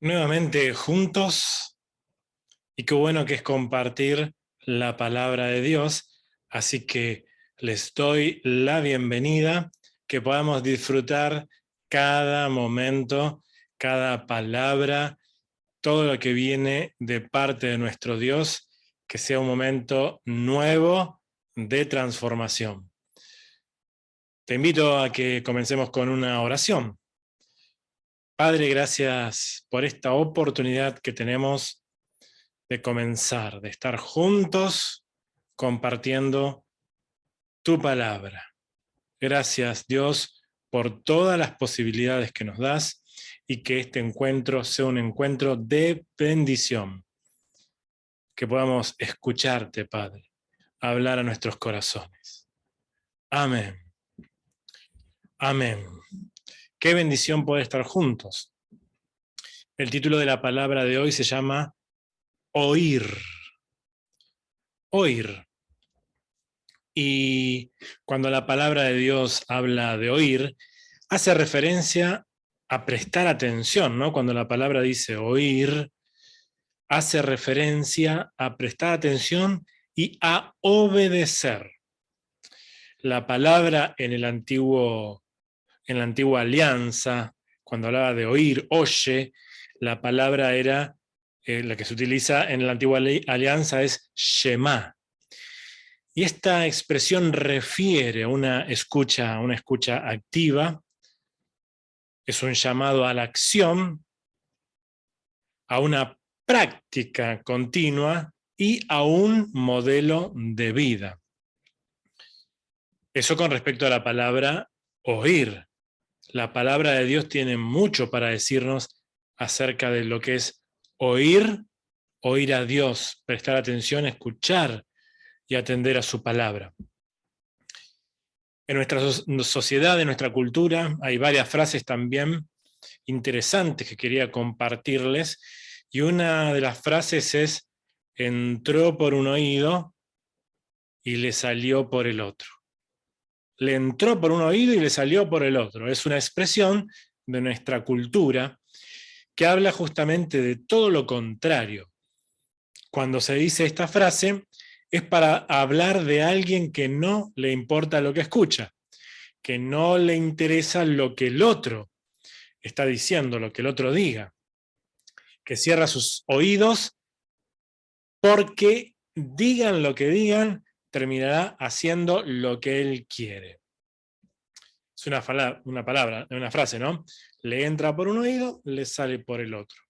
Nuevamente juntos, y qué bueno que es compartir la palabra de Dios, así que les doy la bienvenida, que podamos disfrutar cada momento, cada palabra, todo lo que viene de parte de nuestro Dios, que sea un momento nuevo de transformación. Te invito a que comencemos con una oración. Padre, gracias por esta oportunidad que tenemos de comenzar, de estar juntos compartiendo tu palabra. Gracias, Dios, por todas las posibilidades que nos das y que este encuentro sea un encuentro de bendición. Que podamos escucharte, Padre, hablar a nuestros corazones. Amén. Amén. Qué bendición poder estar juntos. El título de la palabra de hoy se llama Oír. Oír. Y cuando la palabra de Dios habla de oír, hace referencia a prestar atención, ¿no? Cuando la palabra dice oír, hace referencia a prestar atención y a obedecer. La palabra en la antigua alianza, cuando hablaba de oír, oye, la palabra era, la que se utiliza en la antigua alianza es Shema. Y esta expresión refiere a una escucha activa, es un llamado a la acción, a una práctica continua y a un modelo de vida. Eso con respecto a la palabra oír. La palabra de Dios tiene mucho para decirnos acerca de lo que es oír a Dios, prestar atención, escuchar y atender a su palabra. En nuestra sociedad, en nuestra cultura, hay varias frases también interesantes que quería compartirles, y una de las frases es: entró por un oído y le salió por el otro. Le entró por un oído y le salió por el otro. Es una expresión de nuestra cultura que habla justamente de todo lo contrario. Cuando se dice esta frase, es para hablar de alguien que no le importa lo que escucha, que no le interesa lo que el otro está diciendo, lo que el otro diga, que cierra sus oídos porque digan lo que digan, terminará haciendo lo que él quiere. Es una frase, ¿no? Le entra por un oído, le sale por el otro.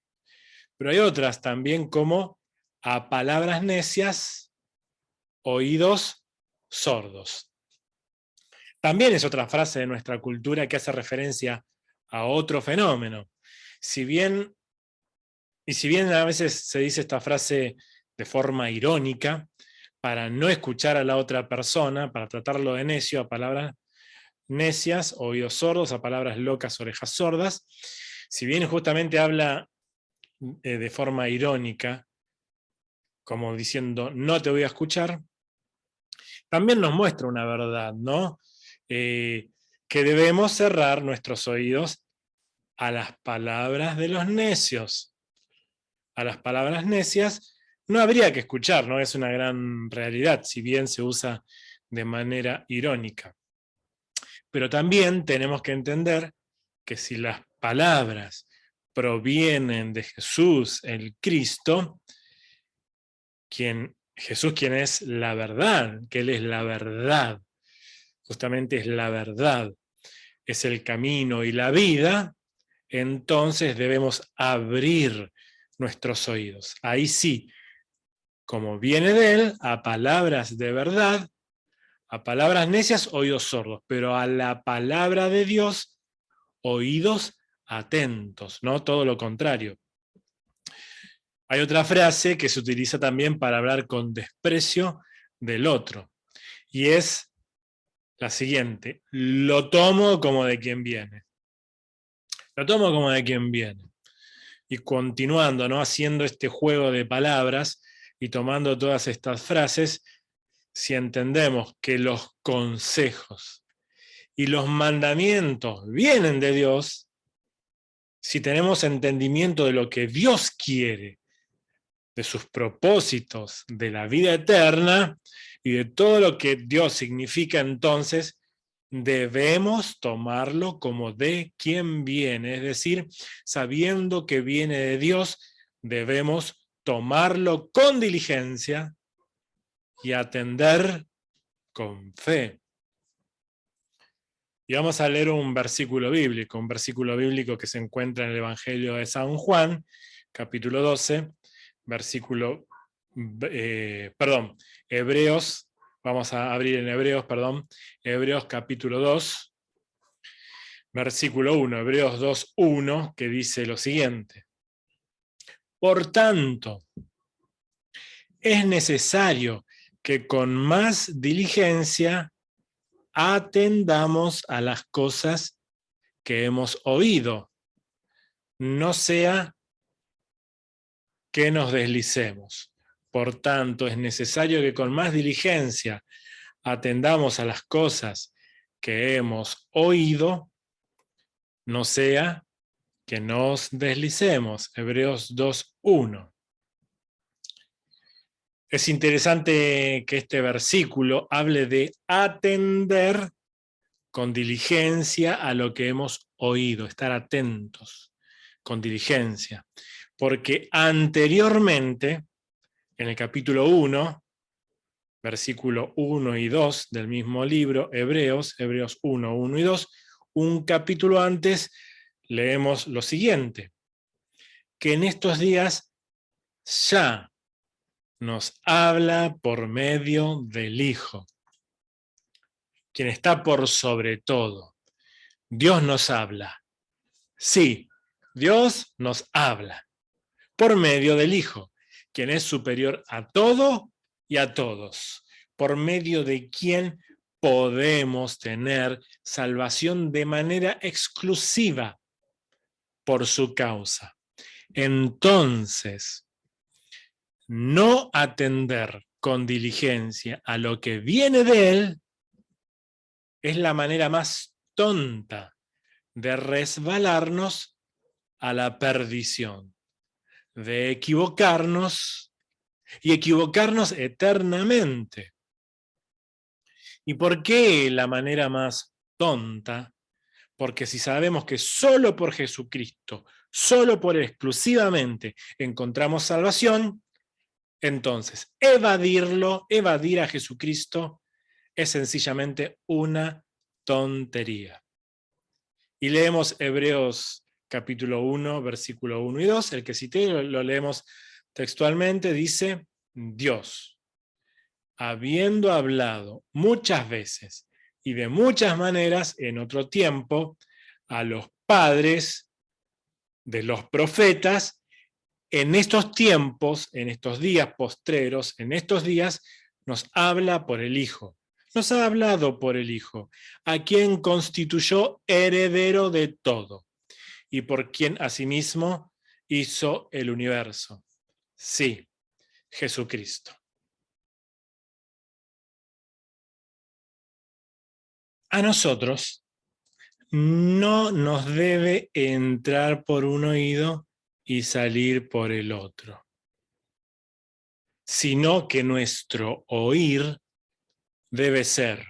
Pero hay otras también como a palabras necias, oídos sordos. También es otra frase de nuestra cultura que hace referencia a otro fenómeno. Si bien a veces se dice esta frase de forma irónica, para no escuchar a la otra persona, para tratarlo de necio, a palabras necias, oídos sordos, a palabras locas, orejas sordas, si bien justamente habla de forma irónica, como diciendo no te voy a escuchar, también nos muestra una verdad, ¿no? Que debemos cerrar nuestros oídos a las palabras de los necios. A las palabras necias no habría que escuchar, ¿no? Es una gran realidad, si bien se usa de manera irónica. Pero también tenemos que entender que si las palabras provienen de Jesús, el Cristo, Jesús quien es la verdad, que Él es la verdad, justamente es la verdad, es el camino y la vida, entonces debemos abrir nuestros oídos. Ahí sí, como viene de Él, a palabras de verdad, a palabras necias, oídos sordos, pero a la palabra de Dios, oídos atentos, no todo lo contrario. Hay otra frase que se utiliza también para hablar con desprecio del otro, y es la siguiente: lo tomo como de quien viene. Lo tomo como de quien viene. Y continuando, ¿no? Haciendo este juego de palabras y tomando todas estas frases, si entendemos que los consejos y los mandamientos vienen de Dios, si tenemos entendimiento de lo que Dios quiere, de sus propósitos, de la vida eterna y de todo lo que Dios significa, entonces debemos tomarlo como de quien viene, es decir, sabiendo que viene de Dios, debemos tomarlo con diligencia y atender con fe. Y vamos a leer un versículo bíblico que se encuentra en el Evangelio de San Juan, capítulo 12, Hebreos, vamos a abrir en Hebreos capítulo 2, versículo 1, Hebreos 2, 1, que dice lo siguiente: por tanto, es necesario que con más diligencia atendamos a las cosas que hemos oído, no sea que nos deslicemos. Por tanto, es necesario que con más diligencia atendamos a las cosas que hemos oído, no sea que nos deslicemos. Hebreos 2:1. Es interesante que este versículo hable de atender con diligencia a lo que hemos oído, estar atentos con diligencia. Porque anteriormente, en el capítulo 1, versículo 1 y 2 del mismo libro, Hebreos 1, 1 y 2, un capítulo antes, leemos lo siguiente: que en estos días ya nos habla por medio del Hijo, quien está por sobre todo. Dios nos habla. Sí, Dios nos habla por medio del Hijo, quien es superior a todo y a todos, por medio de quien podemos tener salvación de manera exclusiva por su causa. Entonces, no atender con diligencia a lo que viene de Él es la manera más tonta de resbalarnos a la perdición, de equivocarnos y equivocarnos eternamente. ¿Y por qué la manera más tonta? Porque si sabemos que solo por Jesucristo, solo por Él exclusivamente encontramos salvación, Entonces, evadir a Jesucristo, es sencillamente una tontería. Y leemos Hebreos capítulo 1, versículo 1 y 2, el que cité, lo leemos textualmente, dice: Dios, habiendo hablado muchas veces y de muchas maneras en otro tiempo a los padres de los profetas, en estos tiempos, en estos días postreros, en estos días, nos habla por el Hijo. Nos ha hablado por el Hijo, a quien constituyó heredero de todo, y por quien asimismo hizo el universo. Sí, Jesucristo. A nosotros no nos debe entrar por un oído y salir por el otro, sino que nuestro oír debe ser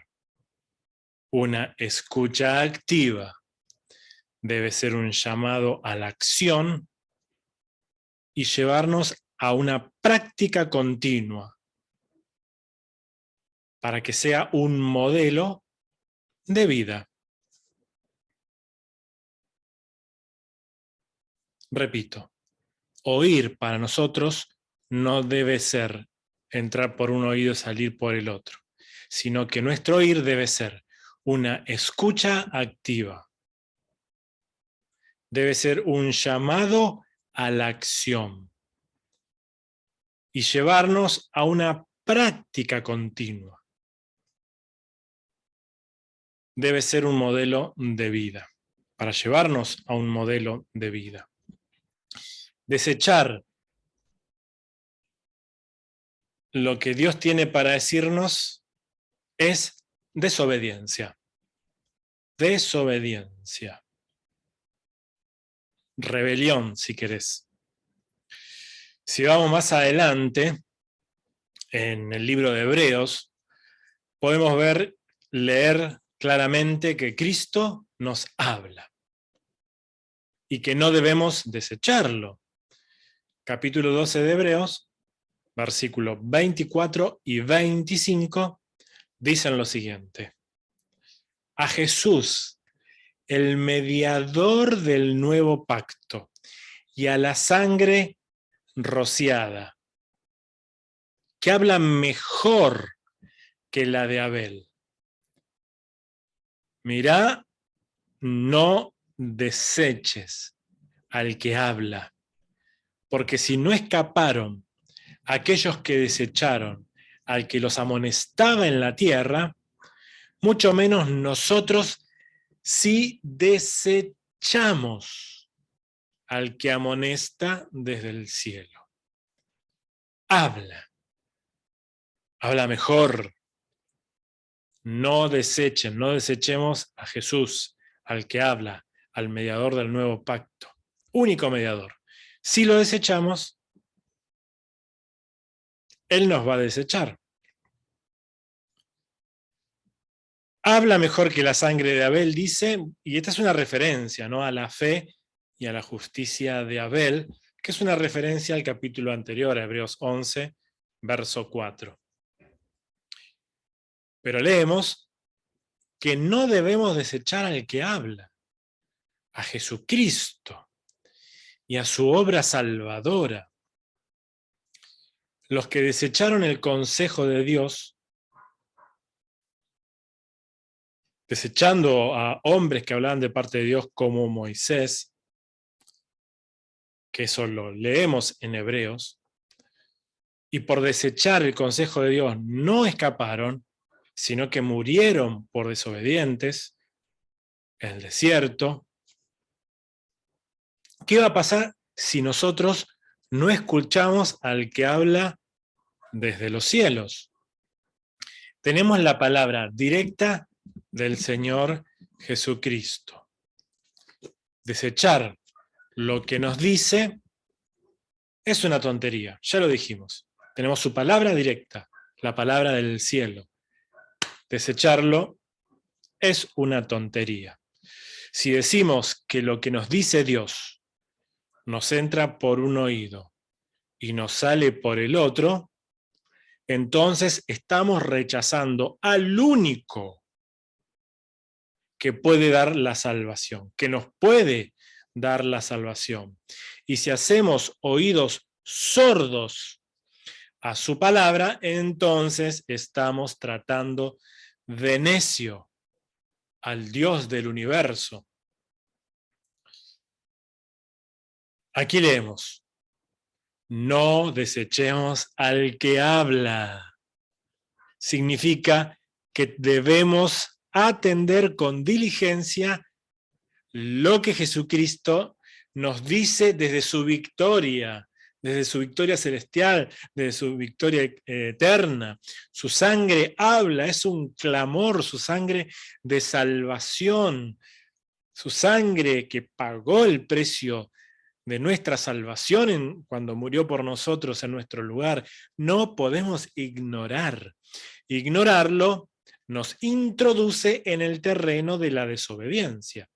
una escucha activa, debe ser un llamado a la acción y llevarnos a una práctica continua para que sea un modelo de vida. Repito, oír para nosotros no debe ser entrar por un oído y salir por el otro, sino que nuestro oír debe ser una escucha activa. Debe ser un llamado a la acción y llevarnos a una práctica continua. Debe ser un modelo de vida, para llevarnos a un modelo de vida. Desechar lo que Dios tiene para decirnos es desobediencia. Desobediencia. Rebelión, si querés. Si vamos más adelante, en el libro de Hebreos, podemos leer claramente que Cristo nos habla y que no debemos desecharlo. Capítulo 12 de Hebreos, versículos 24 y 25, dicen lo siguiente: a Jesús, el mediador del nuevo pacto, y a la sangre rociada, que habla mejor que la de Abel. Mirá, no deseches al que habla, porque si no escaparon aquellos que desecharon al que los amonestaba en la tierra, mucho menos nosotros si desechamos al que amonesta desde el cielo. Habla mejor. No desechemos a Jesús, al que habla, al mediador del nuevo pacto, único mediador. Si lo desechamos, Él nos va a desechar. Habla mejor que la sangre de Abel, dice, y esta es una referencia, ¿no?, a la fe y a la justicia de Abel, que es una referencia al capítulo anterior, a Hebreos 11, verso 4. Pero leemos que no debemos desechar al que habla, a Jesucristo y a su obra salvadora. Los que desecharon el consejo de Dios, desechando a hombres que hablaban de parte de Dios como Moisés, que eso lo leemos en Hebreos, y por desechar el consejo de Dios no escaparon, sino que murieron por desobedientes en el desierto. ¿Qué va a pasar si nosotros no escuchamos al que habla desde los cielos? Tenemos la palabra directa del Señor Jesucristo. Desechar lo que nos dice es una tontería, ya lo dijimos. Tenemos su palabra directa, la palabra del cielo. Desecharlo es una tontería. Si decimos que lo que nos dice Dios nos entra por un oído y nos sale por el otro, entonces estamos rechazando al único que puede dar la salvación, que nos puede dar la salvación. Y si hacemos oídos sordos a su palabra, entonces estamos tratando de necio al Dios del universo. Aquí leemos: no desechemos al que habla. Significa que debemos atender con diligencia lo que Jesucristo nos dice desde su victoria celestial, desde su victoria eterna. Su sangre habla, es un clamor, su sangre de salvación, su sangre que pagó el precio de nuestra salvación cuando murió por nosotros en nuestro lugar. No podemos ignorar. Ignorarlo nos introduce en el terreno de la desobediencia.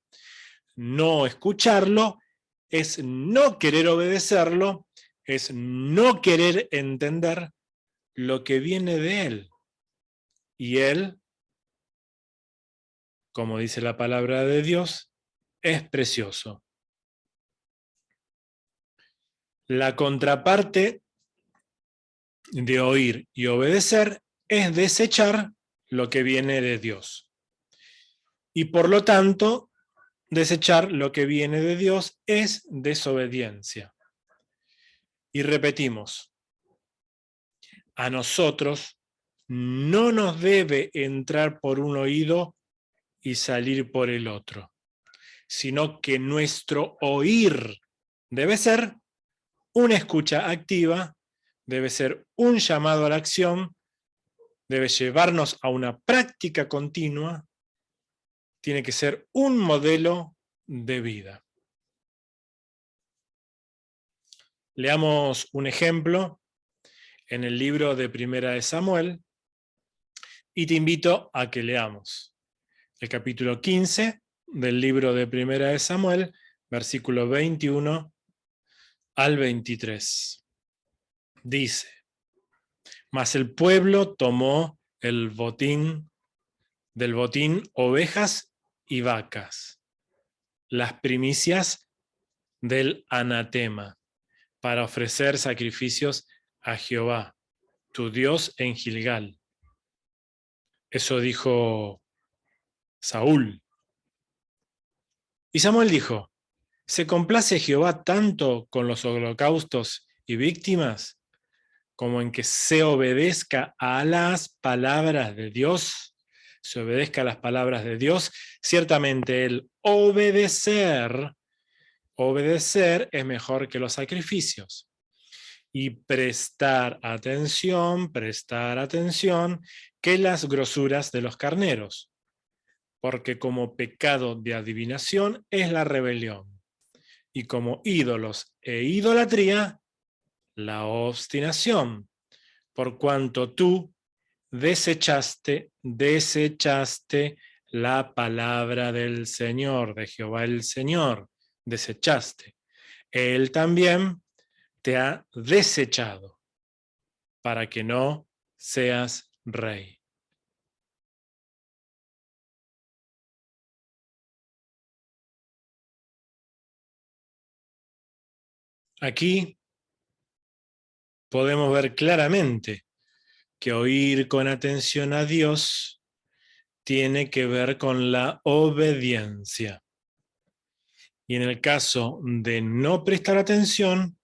No escucharlo es no querer obedecerlo, es no querer entender lo que viene de él. Y él, como dice la palabra de Dios, es precioso. La contraparte de oír y obedecer es desechar lo que viene de Dios. Y por lo tanto, desechar lo que viene de Dios es desobediencia. Y repetimos, a nosotros no nos debe entrar por un oído y salir por el otro, sino que nuestro oír debe ser una escucha activa, debe ser un llamado a la acción, debe llevarnos a una práctica continua, tiene que ser un modelo de vida. Leamos un ejemplo en el libro de Primera de Samuel y te invito a que leamos el capítulo 15 del libro de Primera de Samuel, versículo 21 al 23. Dice: mas el pueblo tomó del botín ovejas y vacas, las primicias del anatema, para ofrecer sacrificios a Jehová, tu Dios, en Gilgal. Eso dijo Saúl. Y Samuel dijo: ¿se complace Jehová tanto con los holocaustos y víctimas como en que se obedezca a las palabras de Dios? Se obedezca a las palabras de Dios. Ciertamente el obedecer es mejor que los sacrificios. Y prestar atención que las grosuras de los carneros, porque como pecado de adivinación es la rebelión, y como ídolos e idolatría, la obstinación, por cuanto tú desechaste la palabra del Señor, de Jehová el Señor, desechaste. Él también te ha desechado para que no seas rey. Aquí podemos ver claramente que oír con atención a Dios tiene que ver con la obediencia. Y en el caso de no prestar atención,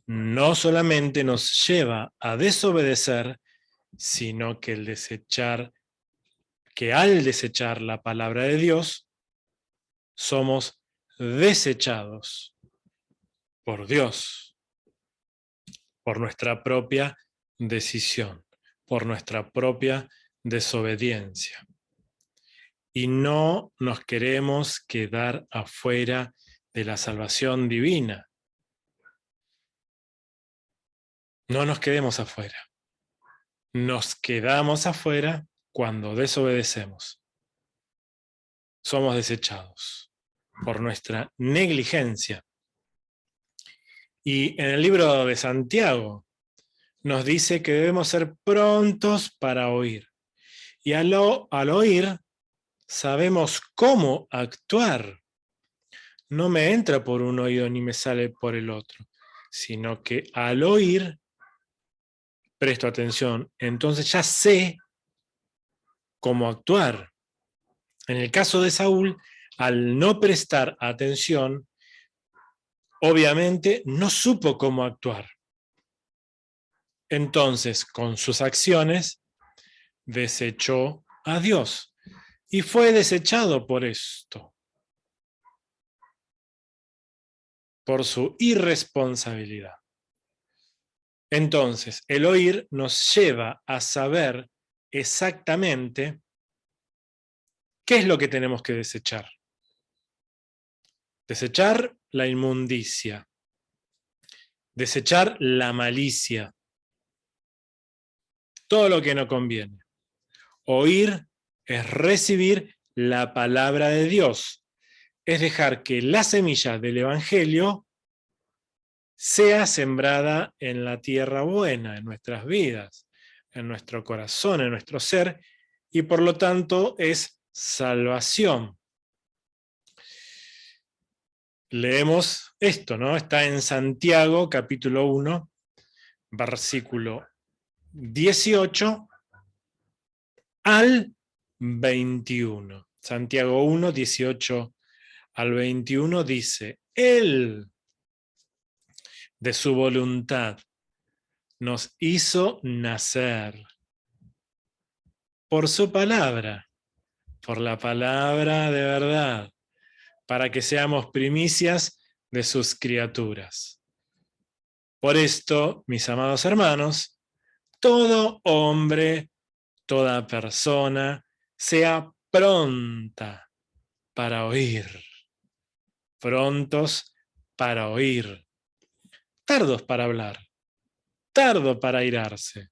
no solamente nos lleva a desobedecer, sino que al desechar la palabra de Dios, somos desechados por Dios, por nuestra propia decisión, por nuestra propia desobediencia. Y no nos queremos quedar afuera de la salvación divina. No nos quedemos afuera. Nos quedamos afuera cuando desobedecemos. Somos desechados por nuestra negligencia. Y en el libro de Santiago nos dice que debemos ser prontos para oír. Y al oír, sabemos cómo actuar. No me entra por un oído ni me sale por el otro, sino que al oír, presto atención, entonces ya sé cómo actuar. En el caso de Saúl, al no prestar atención, obviamente no supo cómo actuar. Entonces, con sus acciones, desechó a Dios y fue desechado por esto, por su irresponsabilidad. Entonces, el oír nos lleva a saber exactamente qué es lo que tenemos que desechar. Desechar la inmundicia, desechar la malicia, todo lo que no conviene. Oír es recibir la palabra de Dios, es dejar que la semilla del Evangelio sea sembrada en la tierra buena, en nuestras vidas, en nuestro corazón, en nuestro ser, y por lo tanto es salvación. Leemos esto, ¿no? Está en Santiago, capítulo 1, versículo 18 al 21. Santiago 1, 18 al 21 dice: Él, de su voluntad, nos hizo nacer por su palabra, por la palabra de verdad, para que seamos primicias de sus criaturas. Por esto, mis amados hermanos, todo hombre, toda persona, sea pronta para oír, prontos para oír, tardos para hablar, tardo para airarse,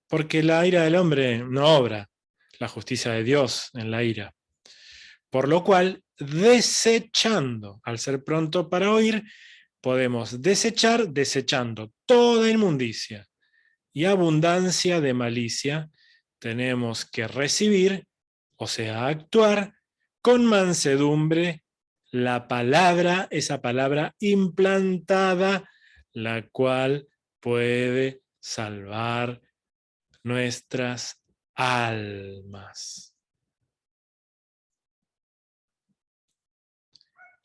porque la ira del hombre no obra la justicia de Dios en la ira. Por lo cual, desechando, al ser pronto para oír, podemos desechar desechando toda inmundicia y abundancia de malicia. Tenemos que recibir, o sea, actuar con mansedumbre la palabra, esa palabra implantada, la cual puede salvar nuestras almas.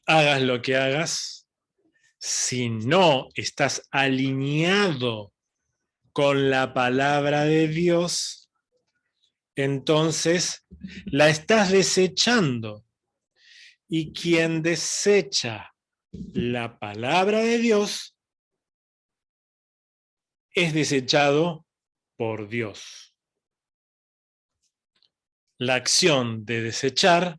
Hagas lo que hagas, si no estás alineado con la palabra de Dios, entonces la estás desechando. Y quien desecha la palabra de Dios es desechado por Dios. La acción de desechar,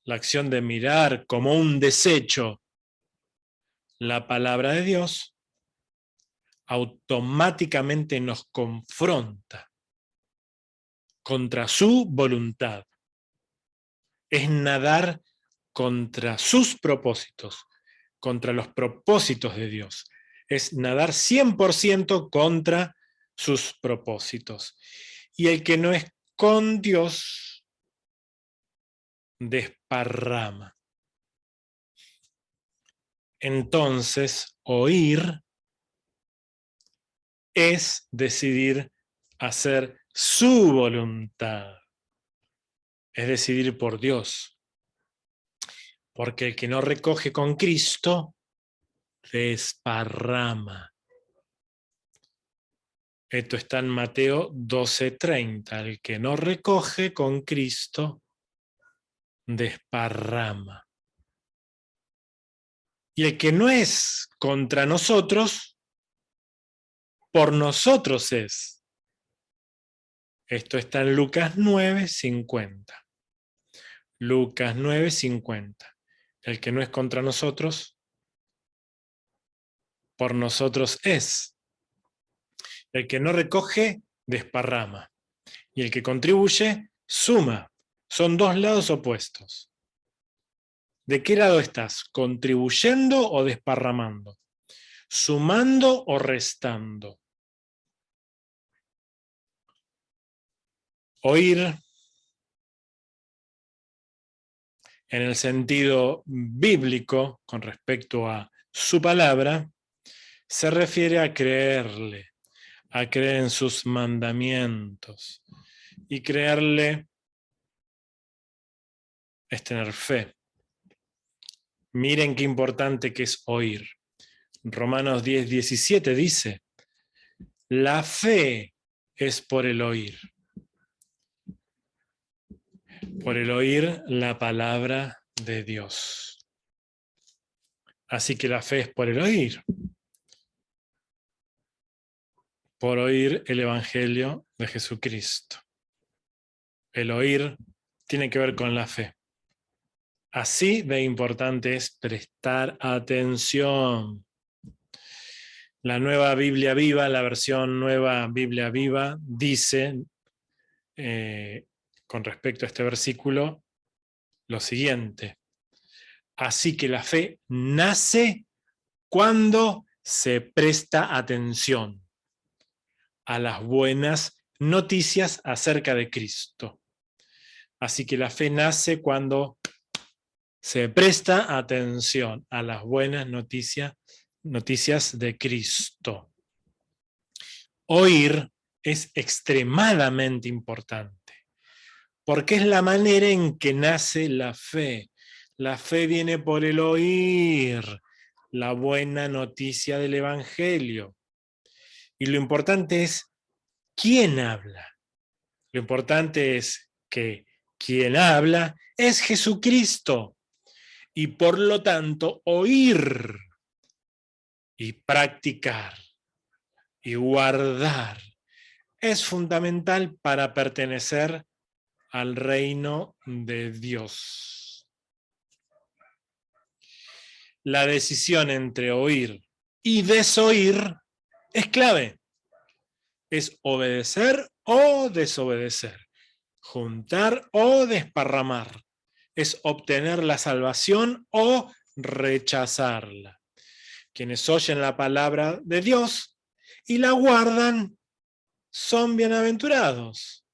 la acción de mirar como un desecho la palabra de Dios, automáticamente nos confronta contra su voluntad. Es nadar contra sus propósitos, contra los propósitos de Dios. Es nadar 100% contra sus propósitos. Y el que no es con Dios, desparrama. Entonces, oír es decidir hacer su voluntad. Es decidir por Dios. Porque el que no recoge con Cristo, desparrama. Esto está en Mateo 12:30. El que no recoge con Cristo, desparrama. Y el que no es contra nosotros, por nosotros es. Esto está en Lucas 9:50. Lucas 9:50. El que no es contra nosotros, por nosotros es. El que no recoge, desparrama. Y el que contribuye, suma. Son dos lados opuestos. ¿De qué lado estás? ¿Contribuyendo o desparramando? ¿Sumando o restando? Oír, en el sentido bíblico, con respecto a su palabra, se refiere a creerle, a creer en sus mandamientos. Y creerle es tener fe. Miren qué importante que es oír. Romanos 10:17 dice, la fe es por el oír la palabra de Dios. Así que la fe es por oír el Evangelio de Jesucristo. El oír tiene que ver con la fe. Así de importante es prestar atención. La nueva Biblia Viva, la versión nueva Biblia Viva, dice, con respecto a este versículo, lo siguiente. Así que la fe nace cuando se presta atención a las buenas noticias acerca de Cristo. Así que la fe nace cuando se presta atención a las buenas noticias de Cristo. Oír es extremadamente importante, porque es la manera en que nace la fe. La fe viene por el oír la buena noticia del Evangelio. Y lo importante es quién habla. Lo importante es que quien habla es Jesucristo. Y por lo tanto, oír y practicar y guardar es fundamental para pertenecer al reino de Dios. La decisión entre oír y desoír es clave. Es obedecer o desobedecer, juntar o desparramar. Es obtener la salvación o rechazarla. Quienes oyen la palabra de Dios y la guardan son bienaventurados.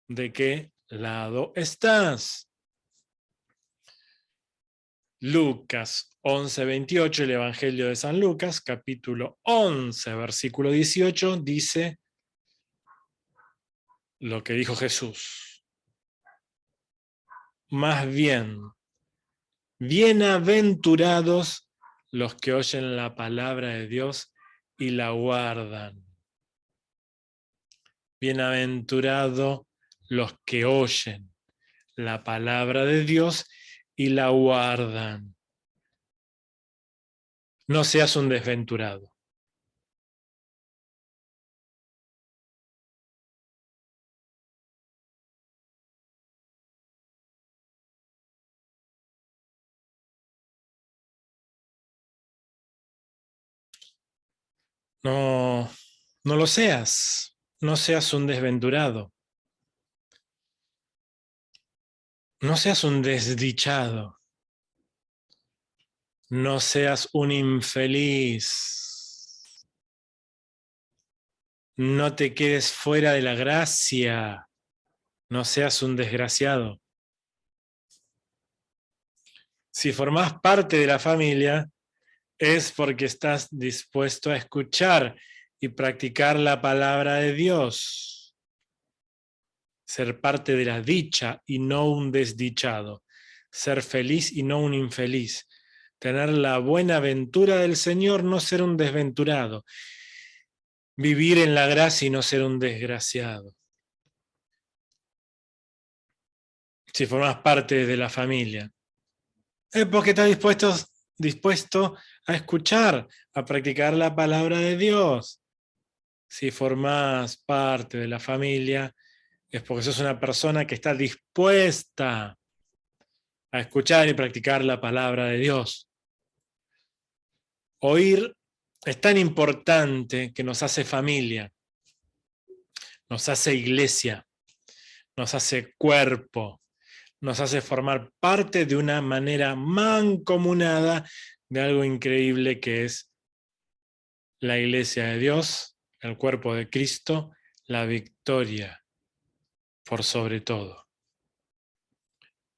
¿De qué lado estás? Lucas 11:28, el Evangelio de San Lucas, capítulo 11, versículo 18, dice lo que dijo Jesús. Más bien, bienaventurados los que oyen la palabra de Dios y la guardan. Bienaventurados los que oyen la palabra de Dios y la guardan. No seas un desventurado. No, no lo seas. No seas un desventurado. No seas un desdichado. No seas un infeliz. No te quedes fuera de la gracia. No seas un desgraciado. Si formás parte de la familia, es porque estás dispuesto a escuchar y practicar la palabra de Dios. Ser parte de la dicha y no un desdichado. Ser feliz y no un infeliz. Tener la buena ventura del Señor, no ser un desventurado. Vivir en la gracia y no ser un desgraciado. Si formas parte de la familia, es porque estás dispuesto a escuchar, a practicar la palabra de Dios. Si formás parte de la familia, es porque sos una persona que está dispuesta a escuchar y practicar la palabra de Dios. Oír es tan importante que nos hace familia, nos hace iglesia, nos hace cuerpo, nos hace formar parte de una manera mancomunada de algo increíble que es la iglesia de Dios, el cuerpo de Cristo, la victoria por sobre todo.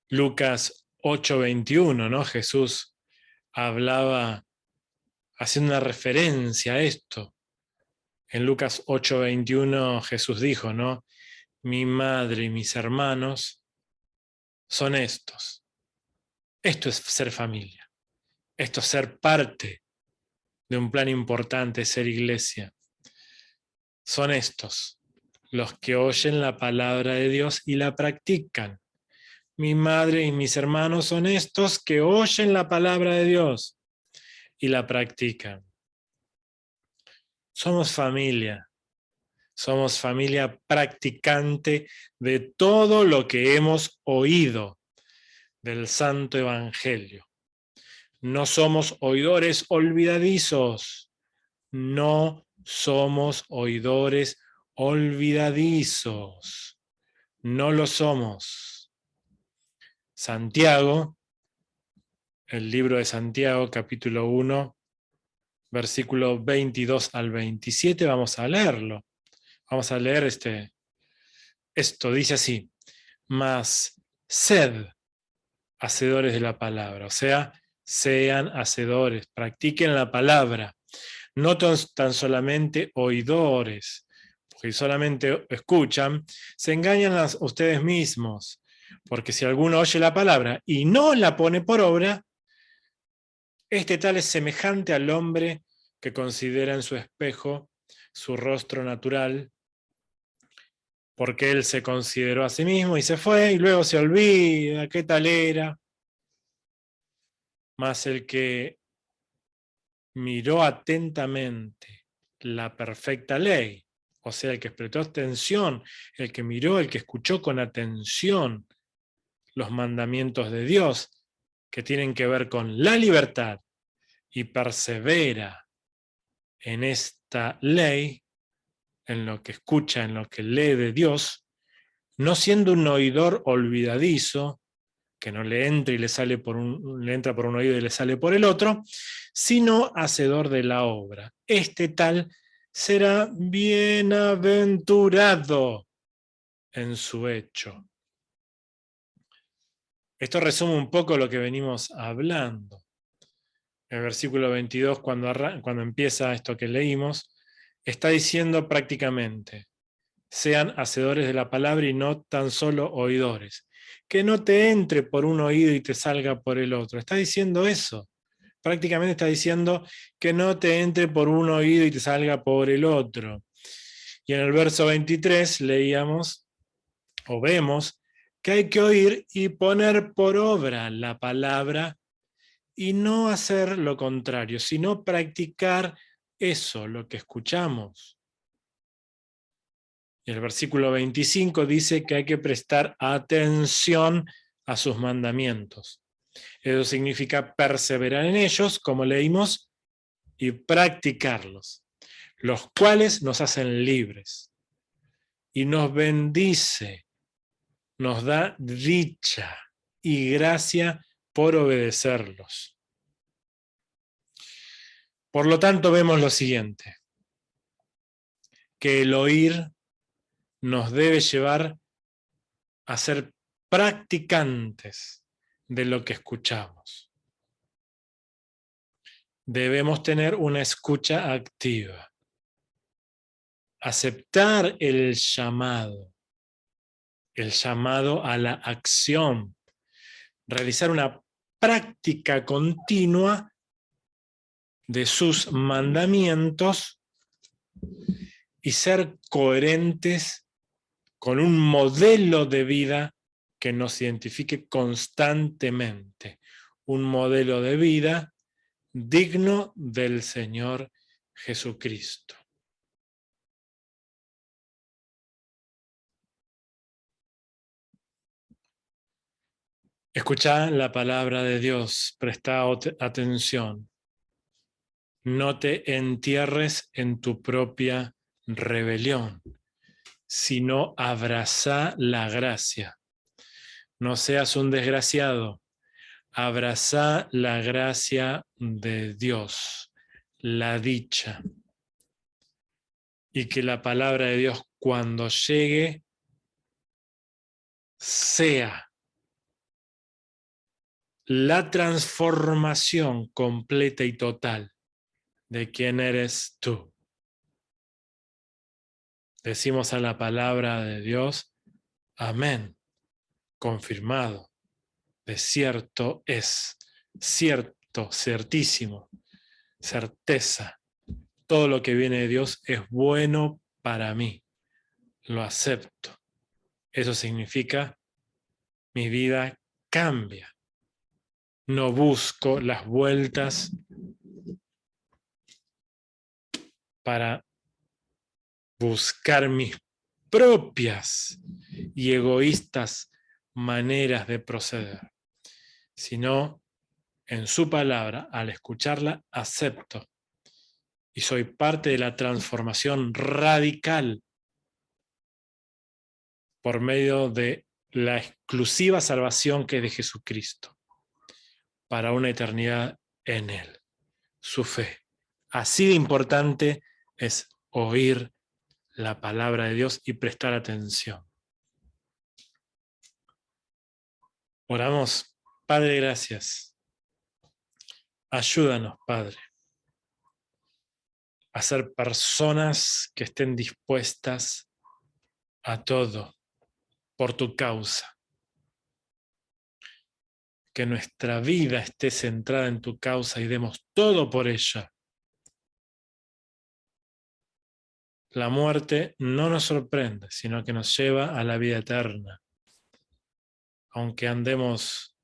Lucas 8:21, ¿no? Jesús hablaba haciendo una referencia a esto. En Lucas 8:21 Jesús dijo, ¿no? Mi madre y mis hermanos son estos. Esto es ser familia. Esto es ser parte de un plan importante, ser iglesia. Son estos, los que oyen la palabra de Dios y la practican. Mi madre y mis hermanos son estos que oyen la palabra de Dios y la practican. Somos familia practicante de todo lo que hemos oído del Santo Evangelio. No somos oidores olvidadizos, no somos oidores olvidadizos, no lo somos. Santiago, el libro de Santiago, capítulo 1, versículo 22 al 27, vamos a leerlo. Vamos a leer esto, dice así: mas sed hacedores de la palabra, o sea, sean hacedores, practiquen la palabra, no tan solamente oidores, porque si solamente escuchan, se engañan a ustedes mismos, porque si alguno oye la palabra y no la pone por obra, este tal es semejante al hombre que considera en su espejo su rostro natural, porque él se consideró a sí mismo y se fue, y luego se olvida qué tal era. Mas el que miró atentamente la perfecta ley, o sea, el que prestó atención, el que miró, el que escuchó con atención los mandamientos de Dios, que tienen que ver con la libertad, y persevera en esta ley, en lo que escucha, en lo que lee de Dios, no siendo un oidor olvidadizo, que no le entra y le entra por un oído y le sale por el otro, sino hacedor de la obra. Este tal será bienaventurado en su hecho. Esto resume un poco lo que venimos hablando. El versículo 22, cuando empieza esto que leímos, está diciendo prácticamente: sean hacedores de la palabra y no tan solo oidores. Que no te entre por un oído y te salga por el otro. Está diciendo eso. Prácticamente está diciendo que no te entre por un oído y te salga por el otro. Y en el verso 23 leíamos o vemos que hay que oír y poner por obra la palabra y no hacer lo contrario, sino practicar eso, lo que escuchamos. Y el versículo 25 dice que hay que prestar atención a sus mandamientos. Eso significa perseverar en ellos, como leímos, y practicarlos, los cuales nos hacen libres y nos bendice, nos da dicha y gracia por obedecerlos. Por lo tanto, vemos lo siguiente: que el oír nos debe llevar a ser practicantes de lo que escuchamos. Debemos tener una escucha activa, aceptar el llamado a la acción, realizar una práctica continua de sus mandamientos y ser coherentes con un modelo de vida que nos identifique constantemente, un modelo de vida digno del Señor Jesucristo. Escuchá la palabra de Dios, presta atención. No te entierres en tu propia rebelión, sino abrazá la gracia. No seas un desgraciado, abrazá la gracia de Dios, la dicha. y que la palabra de Dios cuando llegue sea la transformación completa y total de quién eres tú. Decimos a la palabra de Dios, amén, confirmado, de cierto es, cierto, certísimo, certeza. Todo lo que viene de Dios es bueno para mí, lo acepto. Eso significa mi vida cambia. No busco las vueltas para buscar mis propias y egoístas maneras de proceder, sino en su palabra, al escucharla, acepto y soy parte de la transformación radical por medio de la exclusiva salvación que es de Jesucristo para una eternidad en Él, su fe. Así de importante es oír la palabra de Dios y prestar atención. Oramos. Padre, gracias. Ayúdanos, Padre, a ser personas que estén dispuestas a todo por tu causa. Que nuestra vida esté centrada en tu causa y demos todo por ella. La muerte no nos sorprende, sino que nos lleva a la vida eterna. Aunque andemos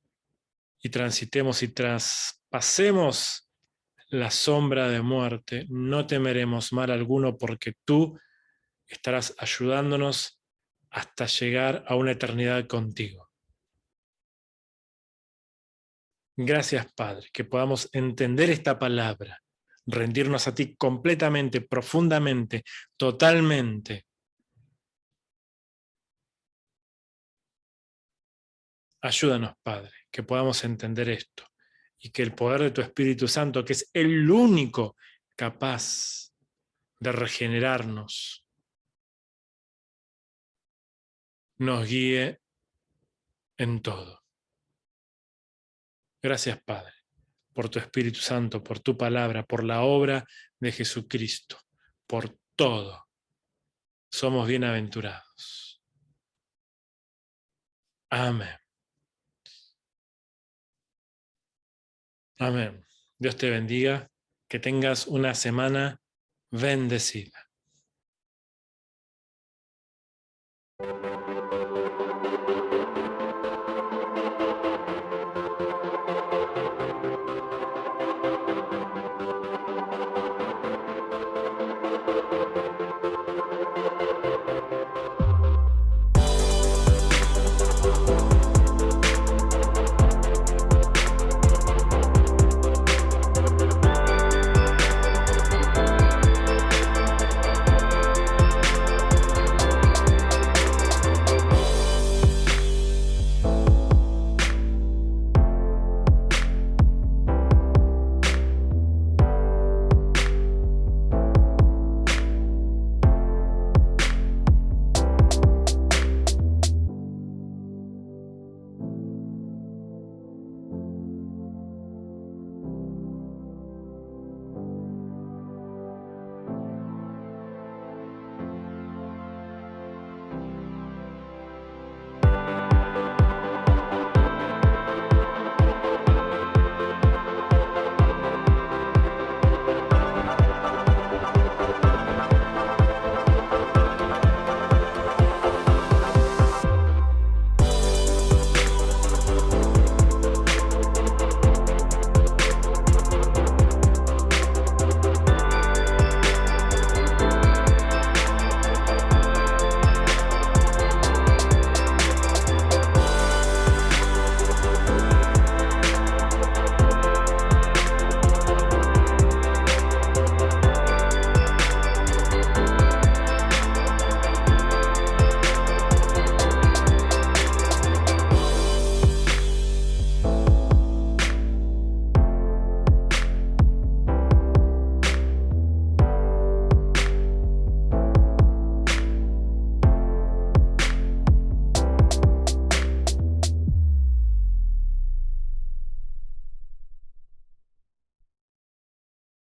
y transitemos y traspasemos la sombra de muerte, no temeremos mal alguno porque tú estarás ayudándonos hasta llegar a una eternidad contigo. Gracias, Padre, que podamos entender esta palabra, rendirnos a ti completamente, profundamente, totalmente. Ayúdanos, Padre, que podamos entender esto y que el poder de tu Espíritu Santo, que es el único capaz de regenerarnos, nos guíe en todo. Gracias, Padre, por tu Espíritu Santo, por tu palabra, por la obra de Jesucristo, por todo. Somos bienaventurados. Amén. Amén. Dios te bendiga. Que tengas una semana bendecida.